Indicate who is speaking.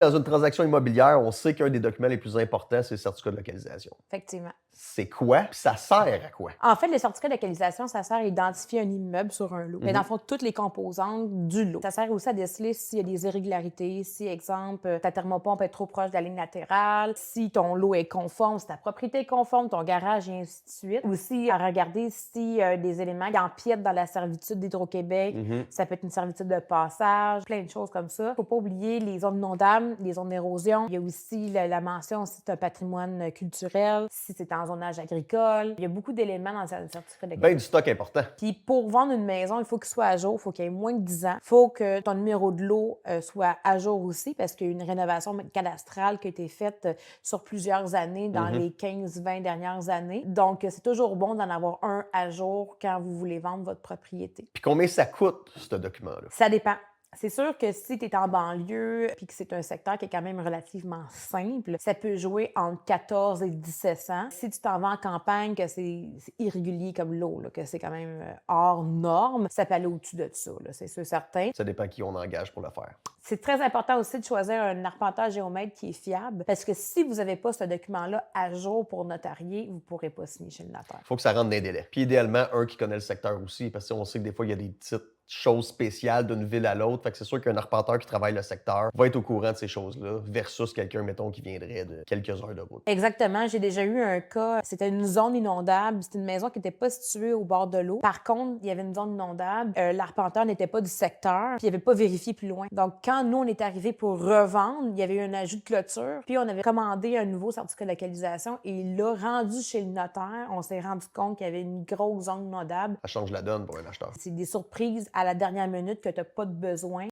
Speaker 1: Dans une transaction immobilière, on sait qu'un des documents les plus importants, c'est le certificat de localisation.
Speaker 2: Effectivement.
Speaker 1: C'est quoi? Puis ça sert à quoi?
Speaker 2: En fait, le certificat de localisation, ça sert à identifier un immeuble sur un lot. Mais dans le fond, toutes les composantes du lot. Ça sert aussi à déceler s'il y a des irrégularités, si, exemple, ta thermopompe est trop proche de la ligne latérale, si ton lot est conforme, si ta propriété est conforme, ton garage et ainsi de suite. Aussi, à regarder s'il y a des éléments qui empiètent dans la servitude d'Hydro-Québec. Ça peut être une servitude de passage, plein de choses comme ça. Faut pas oublier les zones inondables, les zones d'érosion. Il y a aussi la mention si c'est un patrimoine culturel, si c'est en zonage agricole. Il y a beaucoup d'éléments dans le certificat de
Speaker 1: Ben
Speaker 2: localisation.
Speaker 1: du stock important.
Speaker 2: Puis pour vendre une maison, il faut qu'il soit à jour, il faut qu'il ait moins de 10 ans. Il faut que ton numéro de lot soit à jour aussi parce qu'il y a une rénovation cadastrale qui a été faite sur plusieurs années dans les 15-20 dernières années. Donc, c'est toujours bon d'en avoir un à jour quand vous voulez vendre votre propriété.
Speaker 1: Puis combien ça coûte, ce document-là?
Speaker 2: Ça dépend. C'est sûr que si tu es en banlieue puis que c'est un secteur qui est quand même relativement simple, ça peut jouer entre 14 et 1700. Si tu t'en vas en campagne, que c'est irrégulier comme l'eau, que c'est quand même hors norme, ça peut aller au-dessus de ça, c'est sûr certain.
Speaker 1: Ça dépend qui on engage pour le faire.
Speaker 2: C'est très important aussi de choisir un arpenteur géomètre qui est fiable parce que si vous n'avez pas ce document-là à jour pour notarier, vous ne pourrez pas signer chez le notaire.
Speaker 1: Il faut que ça rentre dans les délais. Puis idéalement, un qui connaît le secteur aussi, parce qu'on sait que des fois, il y a des petites choses spéciales d'une ville à l'autre. Fait que c'est sûr qu'un arpenteur qui travaille le secteur va être au courant de ces choses-là versus quelqu'un, mettons, qui viendrait de quelques heures de route.
Speaker 2: Exactement. J'ai déjà eu un cas, c'était une zone inondable. C'était une maison qui n'était pas située au bord de l'eau. Par contre, il y avait une zone inondable. L'arpenteur n'était pas du secteur, puis il n'avait pas vérifié plus loin. Donc, quand nous, on est arrivé pour revendre, il y avait eu un ajout de clôture, puis on avait commandé un nouveau certificat de localisation et il l'a rendu chez le notaire. On s'est rendu compte qu'il y avait une grosse zone inondable.
Speaker 1: Ça change la donne pour un acheteur.
Speaker 2: C'est des surprises à la dernière minute que tu n'as pas de besoin.